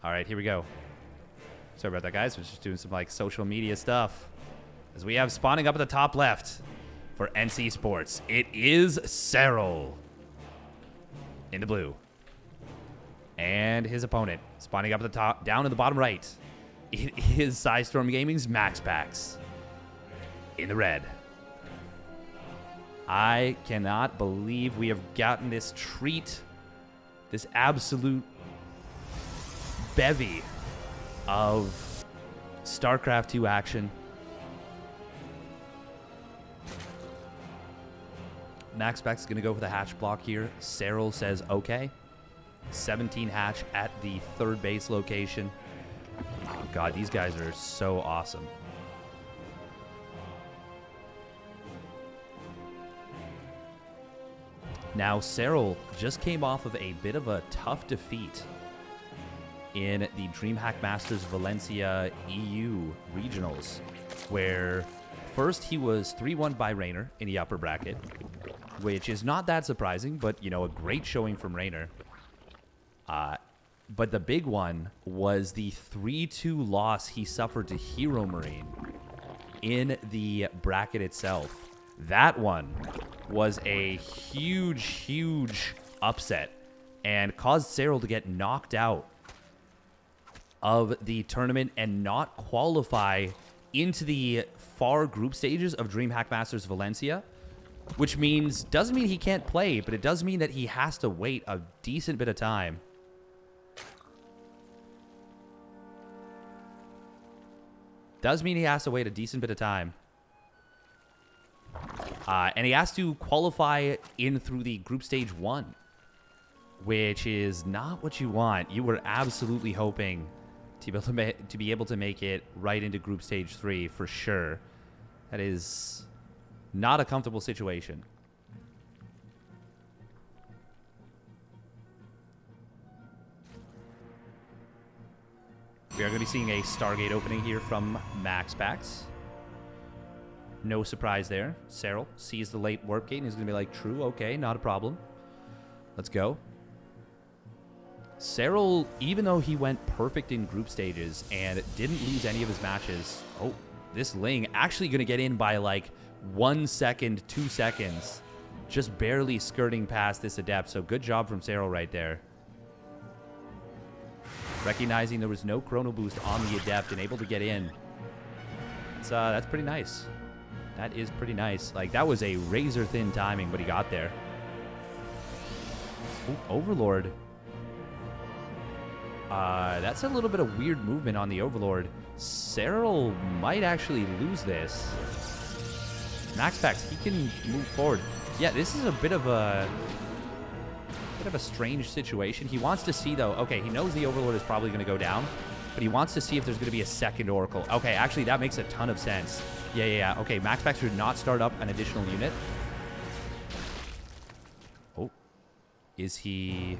All right, here we go. Sorry about that, guys. We're just doing some, like, social media stuff. As we have spawning up at the top left for NC Sports, it is Serral in the blue. And his opponent, spawning up at the top, down in the bottom right, it is Storm Gaming's MaxPax in the red. I cannot believe we have gotten this treat, this absolute bevy of StarCraft 2 action. MaxPax is going to go for the hatch block here. Serral says okay. 17 hatch at the third base location. Oh, God, these guys are so awesome. Now, Serral just came off of a bit of a tough defeat in the DreamHack Masters Valencia EU regionals, where first he was 3-1 by Raynor in the upper bracket, which is not that surprising, but, you know, a great showing from Raynor. But the big one was the 3-2 loss he suffered to Hero Marine in the bracket itself. That one was a huge, huge upset and caused Serral to get knocked out of the tournament and not qualify into the far group stages of DreamHack Masters Valencia, which means, doesn't mean he can't play, but it does mean that he has to wait a decent bit of time. Does mean he has to wait a decent bit of time. And he has to qualify in through the group stage 1, which is not what you want. You were absolutely hoping to be able to make it right into group stage 3 for sure. That is not a comfortable situation. We are going to be seeing a Stargate opening here from MaxPax. No surprise there. Serral sees the late warp gate and is going to be like, true, okay, not a problem. Let's go. Serral, even though he went perfect in group stages and didn't lose any of his matches, oh, this Ling actually going to get in by like 1 second, 2 seconds, just barely skirting past this Adept. So good job from Serral right there. Recognizing there was no chrono boost on the Adept and able to get in. That's pretty nice. That is pretty nice. Like, that was a razor-thin timing, but he got there. Ooh, Overlord. That's a little bit of weird movement on the Overlord. Serral might actually lose this. MaxPax, he can move forward. Yeah, this is a bit of a strange situation. He wants to see, though. Okay, he knows the Overlord is probably going to go down, but he wants to see if there's going to be a second Oracle. Okay, actually, that makes a ton of sense. Yeah. Okay, MaxPax should not start up an additional unit. Oh. Is he...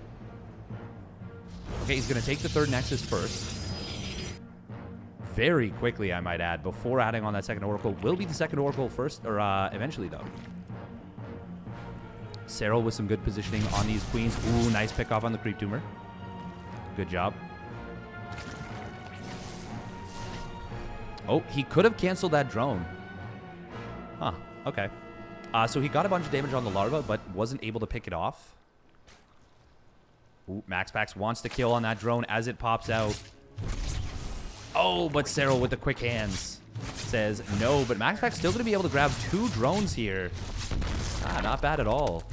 Okay, he's going to take the third Nexus first. Very quickly, I might add, before adding on that second Oracle. Will be the second Oracle first, or eventually, though. Serral with some good positioning on these queens. Ooh, nice pick off on the Creep Tumor. Good job. Oh, he could have canceled that drone. Huh, okay. So he got a bunch of damage on the larva, but wasn't able to pick it off. Ooh, MaxPax wants to kill on that drone as it pops out. Oh, but Serral with the quick hands says no, but MaxPax still going to be able to grab 2 drones here. Not bad at all.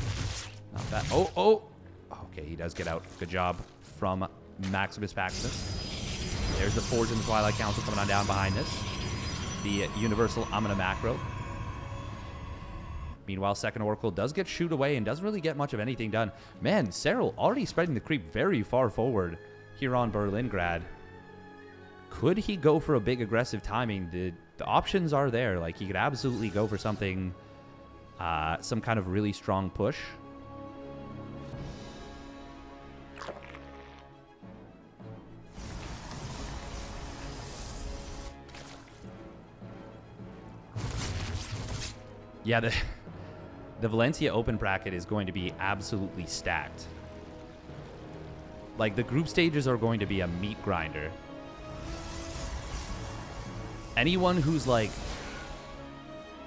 Not bad. Oh. Okay, he does get out. Good job from Maximus Paximus. There's the Forge and the Twilight Council coming on down behind this. The Universal Amina Macro. Meanwhile, second Oracle does get shoot away and doesn't really get much of anything done. Man, Serral already spreading the creep very far forward here on Berlingrad. Could he go for a big aggressive timing? The options are there. Like, he could absolutely go for something... some kind of really strong push. Yeah, the Valencia Open bracket is going to be absolutely stacked. Like, the group stages are going to be a meat grinder. Anyone who's, like,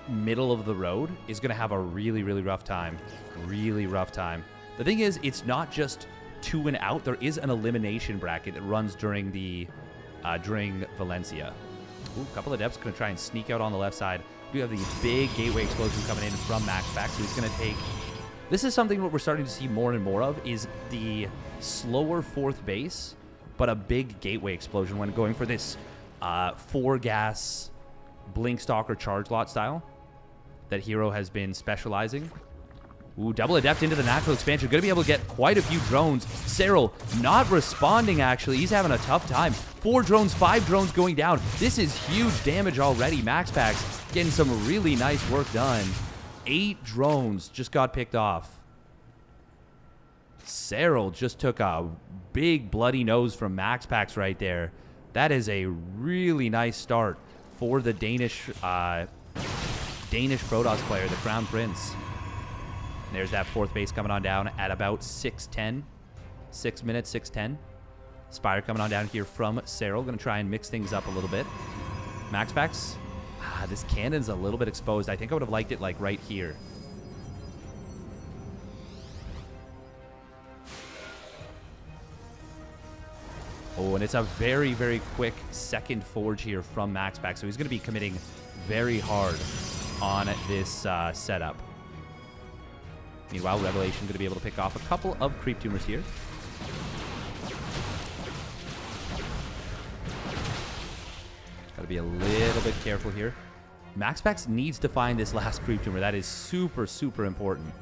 middle of the road is going to have a really, really rough time. Really rough time. The thing is, it's not just 2 and out. There is an elimination bracket that runs during the during Valencia. Ooh, a couple of depths going to try and sneak out on the left side. We have the big gateway explosion coming in from MaxPax, so he's going to take... This is something what we're starting to see more and more of, is the slower 4th base, but a big gateway explosion when going for this 4-gas Blink Stalker charge lot style that Hero has been specializing. Ooh, double adept into the natural expansion. Going to be able to get quite a few drones. Serral not responding, actually. He's having a tough time. 4 drones, 5 drones going down. This is huge damage already. MaxPax getting some really nice work done. 8 drones just got picked off. Serral just took a big bloody nose from MaxPax right there. That is a really nice start for the Danish Protoss player, the Crown Prince. And there's that 4th base coming on down at about 6:10. 6 minutes, 6:10. Spire coming on down here from Serral. Going to try and mix things up a little bit. MaxPax. This cannon's a little bit exposed. I think I would have liked it, like, right here. Oh, and it's a very, very quick second forge here from MaxPax. So he's going to be committing very hard on this setup. Meanwhile, Revelation going to be able to pick off a couple of creep tumors here. Got to be a little bit careful here. MaxPax needs to find this last creep tumor. That is super, super important.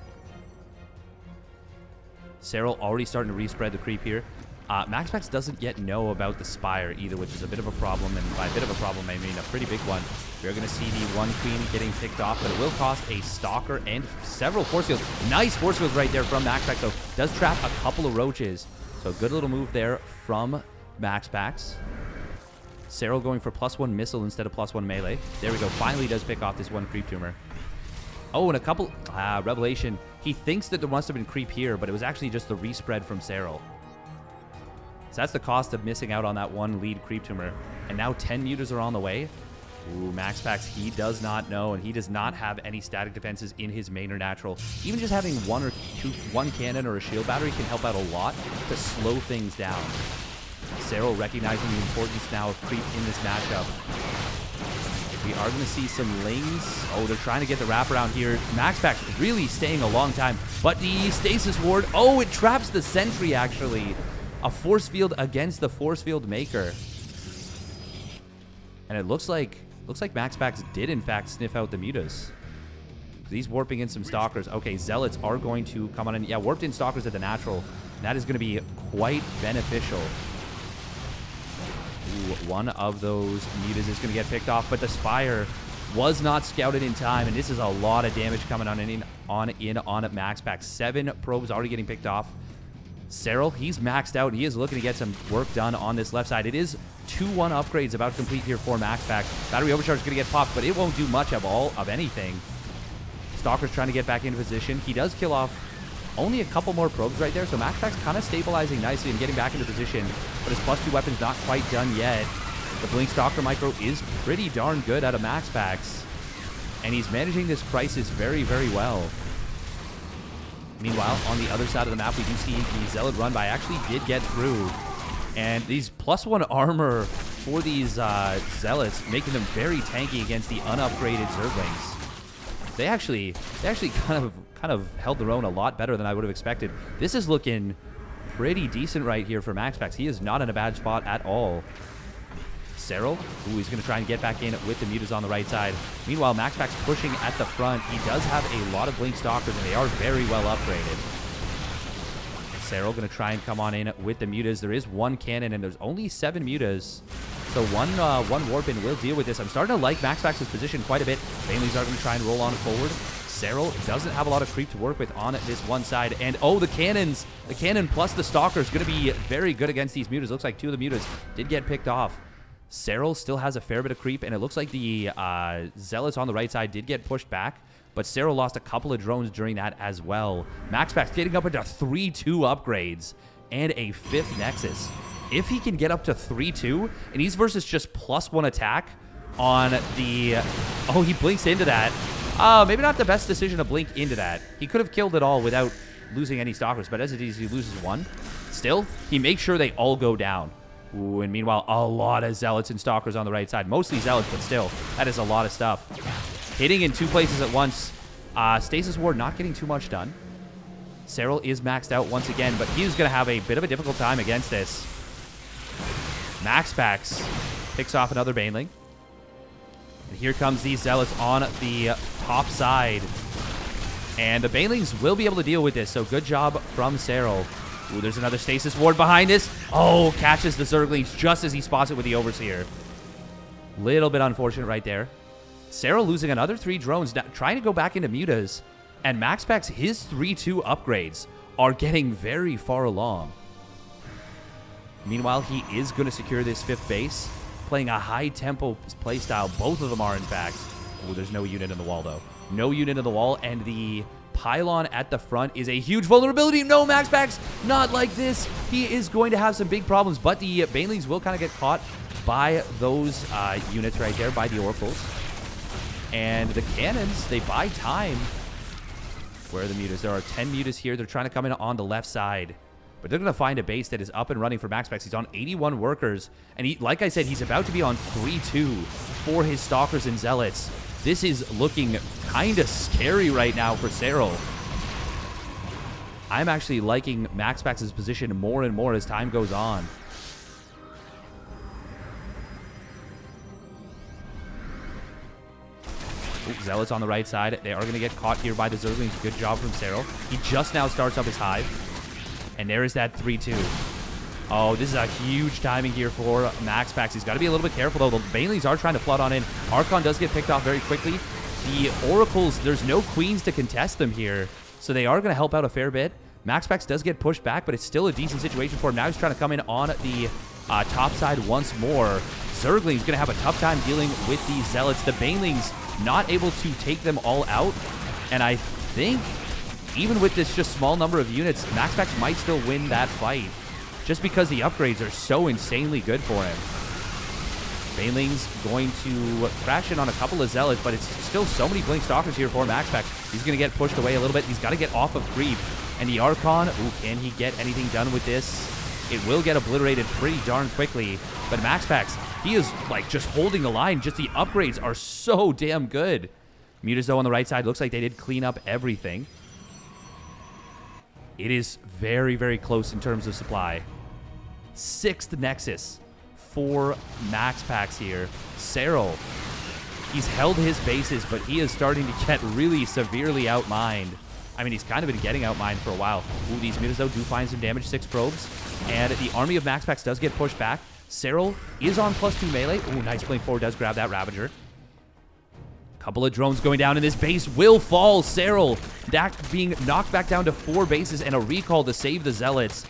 Serral already starting to respread the creep here. MaxPax doesn't yet know about the Spire either, which is a bit of a problem. And by a bit of a problem, I mean a pretty big one. We're going to see the 1 Queen getting picked off, but it will cost a Stalker and several Force Fields. Nice Force Fields right there from MaxPax, so does trap a couple of Roaches. So good little move there from MaxPax. Serral going for +1 missile instead of +1 melee. There we go. Finally does pick off this 1 creep tumor. Oh, and a couple... Revelation. He thinks that there must have been creep here, but it was actually just the respread from Serral. So that's the cost of missing out on that 1 lead creep tumor. And now 10 mutas are on the way. Ooh, MaxPax, he does not know, and he does not have any static defenses in his main or natural. Even just having 1 cannon or a shield battery can help out a lot to slow things down. Serral recognizing the importance now of creep in this matchup. We are going to see some lings. Oh, they're trying to get the wraparound here. MaxPax really staying a long time, but the stasis ward, oh, it traps the sentry, actually. A force field against the force field maker. And it looks like MaxPax did, in fact, sniff out the mutas. He's warping in some Stalkers. Okay, Zealots are going to come on in. Yeah, warped in Stalkers at the natural. That is going to be quite beneficial. Ooh, one of those mutas is going to get picked off, but the Spire was not scouted in time, and this is a lot of damage coming on at MaxPax. 7 probes already getting picked off. Serral, he's maxed out. He is looking to get some work done on this left side. It is 2-1 upgrades about to complete here for MaxPax. Battery overcharge is going to get popped, but it won't do much of anything. Stalker's trying to get back into position. He does kill off only a couple more probes right there, so MaxPax kind of stabilizing nicely and getting back into position, but his +2 weapon's not quite done yet. The Blink Stalker micro is pretty darn good out of MaxPax, and he's managing this crisis very, very well. Meanwhile, on the other side of the map, we do see the Zealot run by actually did get through. And these +1 armor for these Zealots, making them very tanky against the unupgraded Zerglings. They actually kind of held their own a lot better than I would have expected. This is looking pretty decent right here for MaxPax. He is not in a bad spot at all. Serral, ooh, he's going to try and get back in with the mutas on the right side. Meanwhile, MaxPax pushing at the front. He does have a lot of Blink Stalkers, and they are very well upgraded. Serral going to try and come on in with the mutas. There is 1 cannon, and there's only 7 mutas. So one warp in will deal with this. I'm starting to like MaxPax's position quite a bit. Baneys are going to try and roll on forward. Serral doesn't have a lot of creep to work with on this one side. And, oh, the cannons. The cannon plus the Stalker is going to be very good against these mutas. Looks like 2 of the mutas did get picked off. Serral still has a fair bit of creep, and it looks like the Zealots on the right side did get pushed back, but Serral lost a couple of drones during that as well. MaxPax getting up into 3-2 upgrades. and a 5th Nexus. If he can get up to 3-2, and he's versus just +1 attack on the... Oh, he blinks into that. Maybe not the best decision to blink into that. He could have killed it all without losing any Stalkers, but as it is, he loses 1. Still, he makes sure they all go down. Ooh, and meanwhile, a lot of Zealots and Stalkers on the right side. Mostly Zealots, but still, that is a lot of stuff. Hitting in 2 places at once. Stasis Ward not getting too much done. Serral is maxed out once again, but he's going to have a bit of a difficult time against this. MaxPax picks off another Baneling. And here comes these Zealots on the top side. And the Banelings will be able to deal with this, so good job from Serral. Ooh, there's another Stasis Ward behind this. Oh, catches the Zerglings just as he spots it with the Overseer. Little bit unfortunate right there. Serral losing another 3 drones, now trying to go back into mutas. And MaxPax, his 3-2 upgrades are getting very far along. Meanwhile, he is going to secure this 5th base, playing a high-tempo playstyle. Both of them are, in fact. Oh, there's no unit in the wall, though. No unit in the wall, and the pylon at the front is a huge vulnerability. No, MaxPax, not like this. He is going to have some big problems, but the Banelings will kind of get caught by those units right there, by the Oracles. And the cannons, they buy time. Where are the mutas? There are 10 mutas here. They're trying to come in on the left side. But they're going to find a base that is up and running for MaxPax. He's on 81 workers. And he, like I said, he's about to be on 3-2 for his Stalkers and Zealots. This is looking kind of scary right now for Serral. I'm actually liking MaxPax's position more and more as time goes on. Ooh, Zealots on the right side. They are going to get caught here by the Zerglings. Good job from Serral. He just now starts up his hive. And there is that 3-2. Oh, this is a huge timing here for MaxPax. He's got to be a little bit careful, though. The Banelings are trying to flood on in. Archon does get picked off very quickly. The Oracles, there's no Queens to contest them here, so they are going to help out a fair bit. MaxPax does get pushed back, but it's still a decent situation for him. Now he's trying to come in on the top side once more. Zergling's going to have a tough time dealing with these Zealots. The Banelings not able to take them all out, and I think even with this just small number of units, MaxPax might still win that fight, just because the upgrades are so insanely good for him. Baneling's going to crash in on a couple of Zealots, but it's still so many Blink Stalkers here for MaxPax. He's going to get pushed away a little bit. He's got to get off of Creep. And the Archon, ooh, can he get anything done with this? It will get obliterated pretty darn quickly. But MaxPax, he is like just holding the line. Just the upgrades are so damn good. Mutas, though, on the right side, looks like they did clean up everything. It is very, very close in terms of supply. 6th Nexus for MaxPax here. Serral, he's held his bases, but he is starting to get really severely outmined. I mean, he's kind of been getting outmined for a while. Ooh, these mutas, though, do find some damage. 6 probes. And the army of MaxPax does get pushed back. Serral is on +2 melee. Ooh, nice blink forward. Does grab that Ravager. Couple of drones going down, and this base will fall. Serral being knocked back down to 4 bases and a recall to save the Zealots.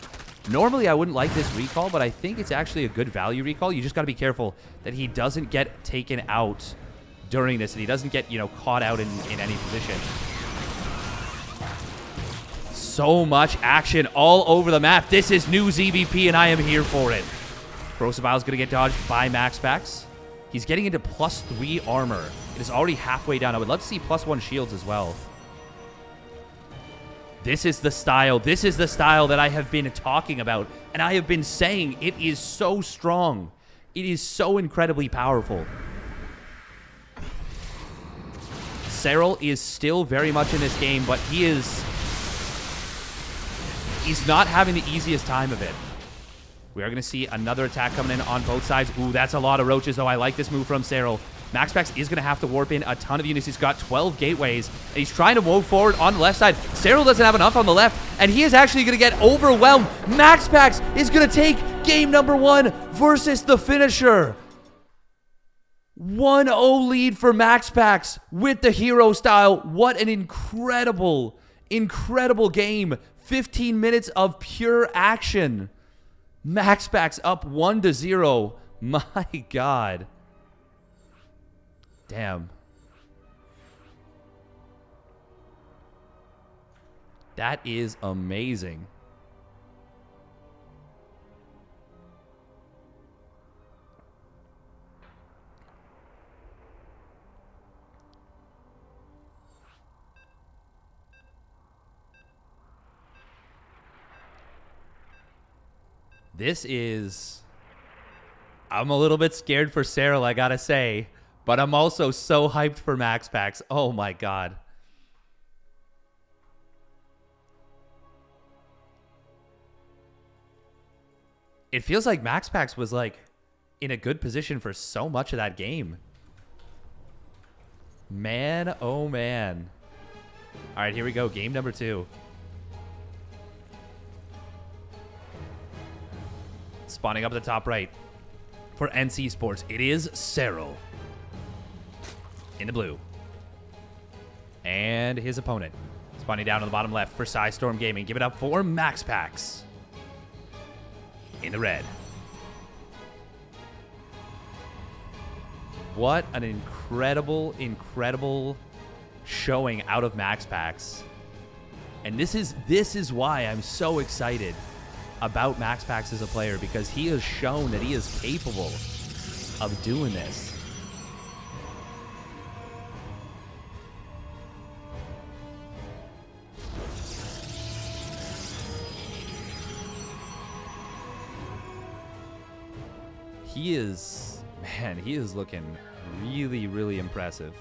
Normally, I wouldn't like this recall, but I think it's actually a good value recall. You just got to be careful that he doesn't get taken out during this, and he doesn't get, you know, caught out in any position. So much action all over the map. This is new ZVP, and I am here for it. Prosovile's going to get dodged by MaxPax. He's getting into +3 armor. It is already halfway down. I would love to see +1 shields as well. This is the style. This is the style that I have been talking about, and I have been saying it is so strong. It is so incredibly powerful. Serral is still very much in this game, but he's not having the easiest time of it. We are going to see another attack coming in on both sides. Ooh, that's a lot of roaches, though. I like this move from Serral. MaxPax is going to have to warp in a ton of units. He's got 12 gateways, and he's trying to move forward on the left side. Serral doesn't have enough on the left, and he is actually going to get overwhelmed. MaxPax is going to take game number 1 versus the Finnisher. 1-0 lead for MaxPax with the hero style. What an incredible, incredible game. 15 minutes of pure action. MaxPax up 1-0. My God. Damn. That is amazing. This is... I'm a little bit scared for Serral, I gotta say. But I'm also so hyped for MaxPax. Oh my god. It feels like MaxPax was like in a good position for so much of that game. Man, oh man. All right, here we go. Game number 2. Spawning up at the top right for NC Sports. It is Serral in the blue. And his opponent spawning down on the bottom left for Storm Gaming. Give it up for MaxPax in the red. What an incredible, incredible showing out of MaxPax. And this is why I'm so excited about MaxPax as a player, because he has shown that he is capable of doing this. He is, man, he is looking really, really impressive.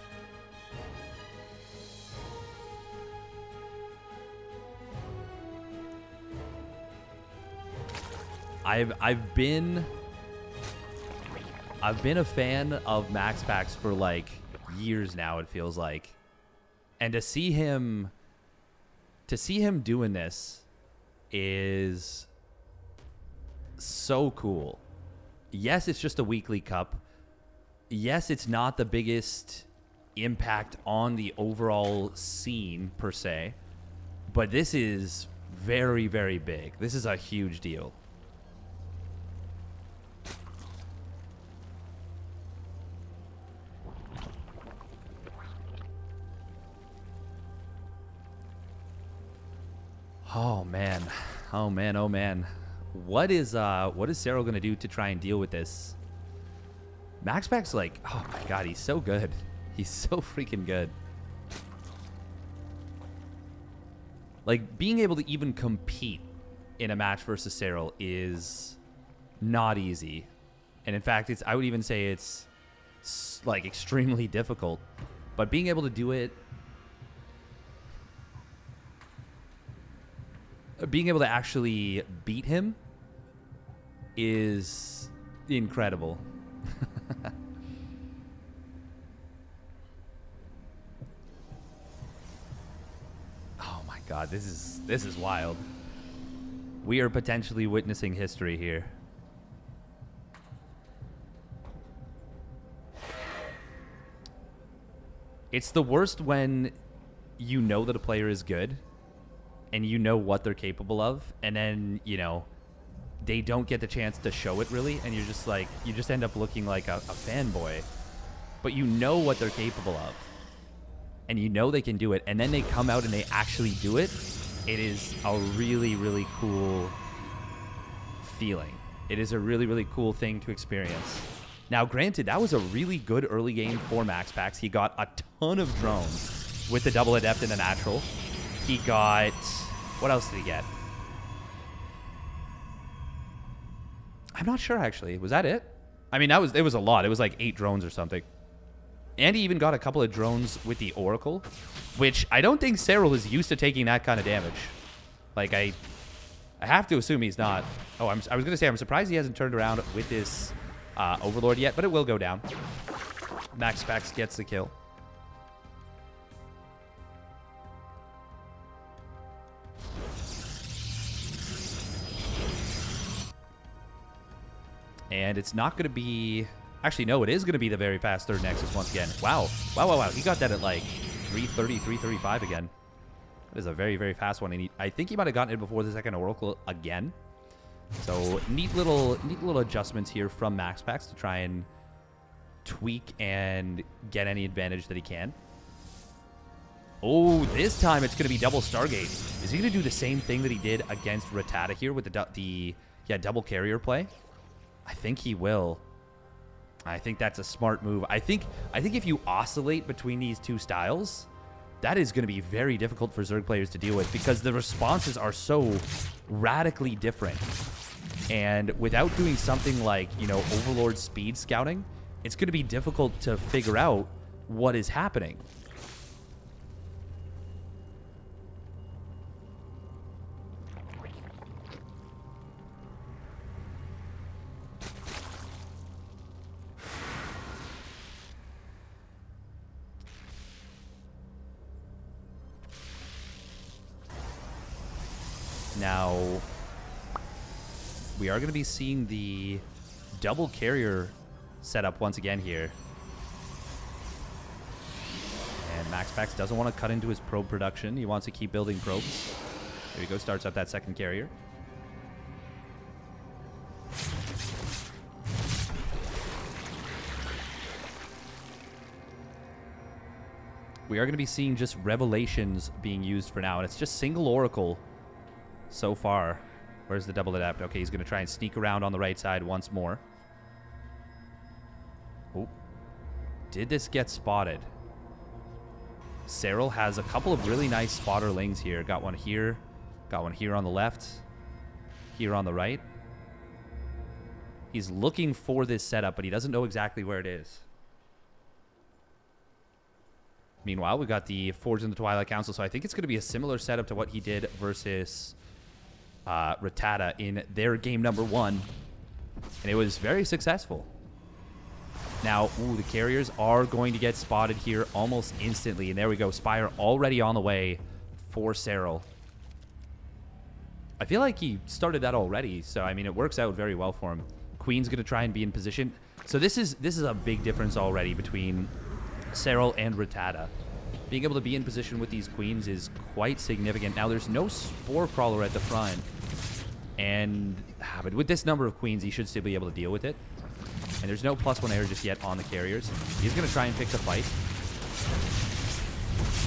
I've been a fan of MaxPax for like years now, it feels like. And to see him doing this is so cool. Yes, it's just a weekly cup. Yes, it's not the biggest impact on the overall scene per se, but this is very, very big. This is a huge deal. Oh man. Oh man, oh man. What is Serral going to do to try and deal with this? MaxPax, like, oh my god, he's so good. He's so freaking good. Like, being able to even compete in a match versus Serral is not easy. And in fact, I would even say it's like extremely difficult. But being able to do it, being able to actually beat him is incredible. Oh my god, this is wild. We are potentially witnessing history here. It's the worst when you know that a player is good and you know what they're capable of, and then, you know, they don't get the chance to show it really, and you're just like, you just end up looking like a fanboy. But you know what they're capable of, and you know they can do it, and then they come out and they actually do it. It is a really, really cool feeling. It is a really, really cool thing to experience. Now, granted, that was a really good early game for MaxPax. He got a ton of drones with the double adept and the natural. He got... what else did he get? I'm not sure, actually. Was that it? I mean, it was a lot. It was like 8 drones or something. And he even got a couple of drones with the Oracle, which I don't think Serral is used to taking that kind of damage. Like, I have to assume he's not. Oh, I was going to say, I'm surprised he hasn't turned around with this Overlord yet, but it will go down. MaxPax gets the kill. And it's not going to be... actually, no, it is going to be the very fast third Nexus once again. Wow. Wow, wow, wow. He got that at like 330, 335 again. That is a very, very fast one. And I think he might have gotten it before the second Oracle again. So neat little adjustments here from MaxPax to try and tweak and get any advantage that he can. Oh, this time it's going to be double Stargate. Is he going to do the same thing that he did against Rattata here with the double carrier play? I think he will. I think that's a smart move. I think if you oscillate between these two styles, that is going to be very difficult for Zerg players to deal with, because the responses are so radically different. And without doing something like, you know, Overlord speed scouting, it's going to be difficult to figure out what is happening. Now, we are going to be seeing the double carrier setup once again here. And MaxPax doesn't want to cut into his probe production. He wants to keep building probes. There we go, starts up that second carrier. We are going to be seeing just revelations being used for now, and it's just single Oracle so far. Where's the double adapt? Okay, he's going to try and sneak around on the right side once more. Oh, did this get spotted? Serral has a couple of really nice spotter lings here. Got one here on the left, here on the right. He's looking for this setup, but he doesn't know exactly where it is. Meanwhile, we've got the Forge in the Twilight Council, so I think it's going to be a similar setup to what he did versus Rattata in their game number 1. And it was very successful. Now, ooh, the carriers are going to get spotted here almost instantly. And there we go. Spire already on the way for Serral. I feel like he started that already. So, I mean, it works out very well for him. Queen's going to try and be in position. So this is a big difference already between Serral and Rattata. Being able to be in position with these queens is quite significant. Now, there's no Spore Crawler at the front. And but with this number of queens, he should still be able to deal with it. And there's no +1 air just yet on the carriers. He's going to try and pick the fight.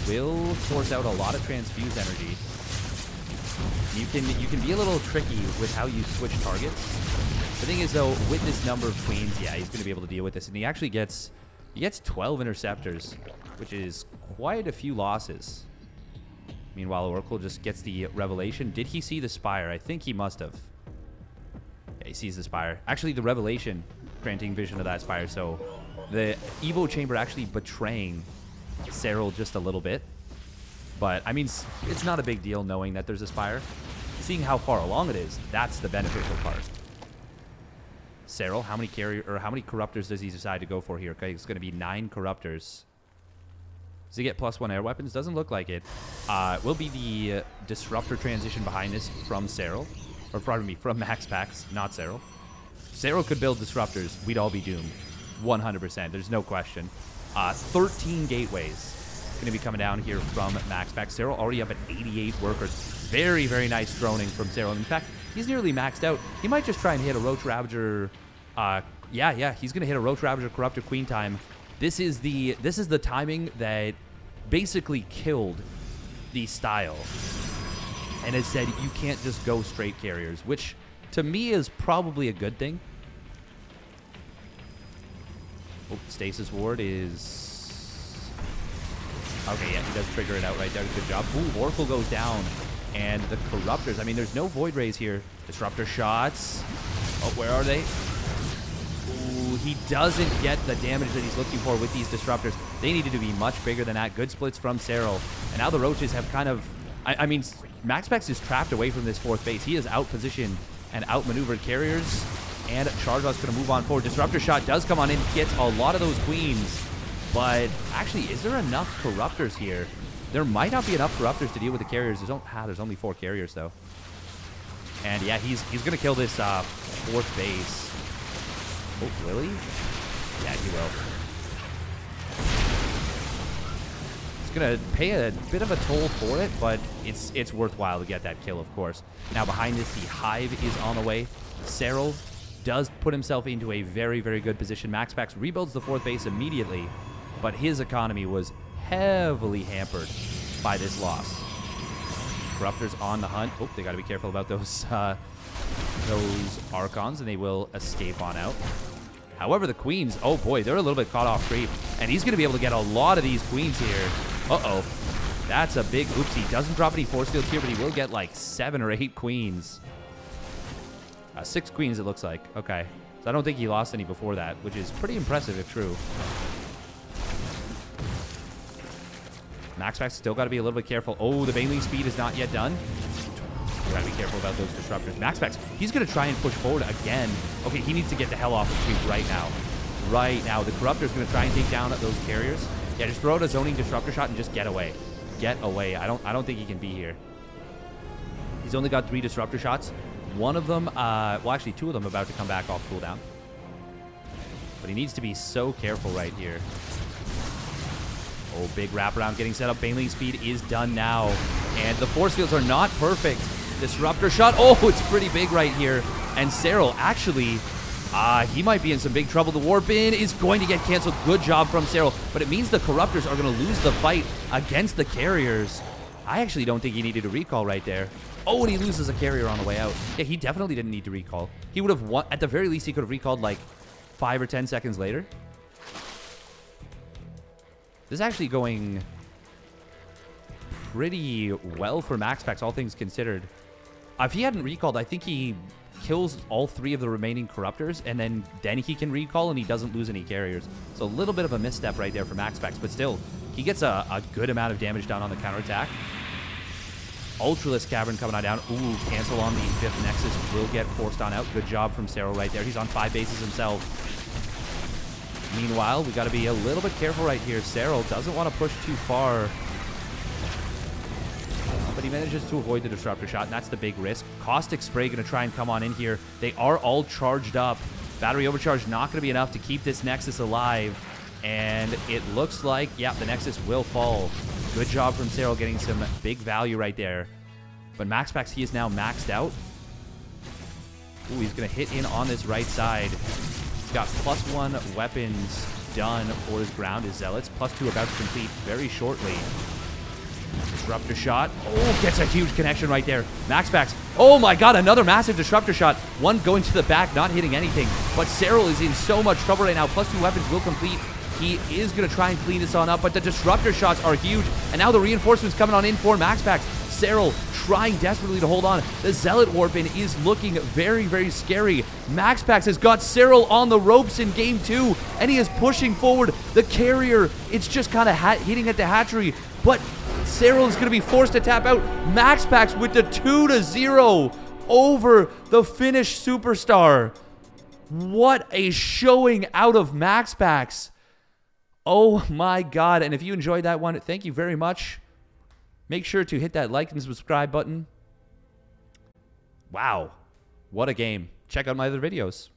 Will force out a lot of transfuse energy. You can be a little tricky with how you switch targets. The thing is, though, with this number of queens, yeah, he's going to be able to deal with this. And he actually gets 12 interceptors, which is quite a few losses. Meanwhile, Oracle just gets the revelation. Did he see the Spire? I think he must have. Yeah, he sees the Spire. Actually, the revelation granting vision of that Spire. So the Evo Chamber actually betraying Serral just a little bit. But, I mean, it's not a big deal knowing that there's a Spire. Seeing how far along it is, that's the beneficial part. Serral, how many corruptors does he decide to go for here? Okay, it's going to be 9 corruptors. Does he get +1 air weapons? Doesn't look like it. Will be the disruptor transition behind this from Serral. Or pardon me, from MaxPax, not Serral. Serral could build disruptors. We'd all be doomed. 100%. There's no question. 13 gateways going to be coming down here from MaxPax. Serral already up at 88 workers. Very, very nice droning from Serral. In fact, he's nearly maxed out. He might just try and hit a Roach Ravager. Yeah, he's going to hit a Roach Ravager Corruptor Queen time. This is the timing that basically killed the style. And it said you can't just go straight carriers, which to me is probably a good thing. Oh, Stasis Ward is... Okay, yeah, he does trigger it out right there. Good job. Ooh, Oracle goes down. And the Corruptors, I mean, there's no Void Rays here. Disruptor shots. Oh, where are they? Ooh, he doesn't get the damage that he's looking for with these Disruptors. They needed to be much bigger than that. Good splits from Serral. And now the Roaches have kind of... I mean, MaxPax is trapped away from this 4th base. He is out-positioned and outmaneuvered carriers. And Chargeout's going to move on forward. Disruptor shot does come on in. Gets a lot of those queens. But actually, is there enough Corruptors here? There might not be enough Corruptors to deal with the carriers. There's only 4 carriers, though. And yeah, he's going to kill this 4th base. Oh, will he? Yeah, he will. He's going to pay a bit of a toll for it, but it's worthwhile to get that kill, of course. Now, behind this, the Hive is on the way. Serral does put himself into a very, very good position. MaxPax rebuilds the 4th base immediately, but his economy was heavily hampered by this loss. Corruptors on the hunt. Oh, they got to be careful about those Archons, and they will escape on out. However, the Queens, oh boy, they're a little bit caught off creep, and he's going to be able to get a lot of these Queens here. Uh-oh. That's a big oopsie. Doesn't drop any force fields here, but he will get like 7 or 8 Queens. 6 queens, it looks like. Okay. So I don't think he lost any before that, which is pretty impressive if true. MaxPax still got to be a little bit careful. Oh, the Baneling speed is not yet done. You got to be careful about those disruptors. MaxPax, he's going to try and push forward again. Okay, he needs to get the hell off the street right now. Right now. The Corruptor's going to try and take down those carriers. Yeah, just throw out a zoning disruptor shot and just get away. Get away. I don't think he can be here. He's only got 3 disruptor shots. One of them, well, actually 2 of them about to come back off cooldown. But he needs to be so careful right here. Oh, big wraparound getting set up. Baneling speed is done now. And the force fields are not perfect. Disruptor shot. Oh, it's pretty big right here. And Serral, actually, he might be in some big trouble. The warp in is going to get canceled. Good job from Serral. But it means the Corruptors are going to lose the fight against the carriers. I actually don't think he needed a recall right there. Oh, and he loses a carrier on the way out. Yeah, he definitely didn't need to recall. He would have won. At the very least, he could have recalled like 5 or 10 seconds later. This is actually going pretty well for MaxPax, all things considered. If he hadn't recalled, I think he kills all 3 of the remaining Corruptors, and then he can recall, and he doesn't lose any carriers. So a little bit of a misstep right there for MaxPax, but still, he gets a good amount of damage done on the counterattack. Ultralisk Cavern coming on down. Ooh, cancel on the 5th Nexus will get forced on out. Good job from Serral right there. He's on 5 bases himself. Meanwhile, we got to be a little bit careful right here. Serral doesn't want to push too far. But he manages to avoid the disruptor shot, and that's the big risk. Caustic Spray going to try and come on in here. They are all charged up. Battery overcharge not going to be enough to keep this Nexus alive. And it looks like, yeah, the Nexus will fall. Good job from Serral getting some big value right there. But MaxPax, he is now maxed out. Ooh, he's going to hit in on this right side. He's got +1 weapons done for his ground, his Zealots. +2 about to complete very shortly. Disruptor shot. Oh, gets a huge connection right there. MaxPax. Oh my god, another massive disruptor shot. One going to the back, not hitting anything. But Serral is in so much trouble right now. +2 weapons will complete. He is going to try and clean this on up, but the disruptor shots are huge. And now the reinforcements coming on in for MaxPax. Serral trying desperately to hold on. The Zealot Warp-in is looking very, very scary. MaxPax has got Serral on the ropes in game 2, and he is pushing forward. The carrier, it's just kind of hitting at the hatchery, but Serral is going to be forced to tap out. MaxPax with the 2-0 over the Finnish superstar. What a showing out of MaxPax. Oh my god. And if you enjoyed that one, thank you very much. Make sure to hit that like and subscribe button. Wow. What a game. Check out my other videos.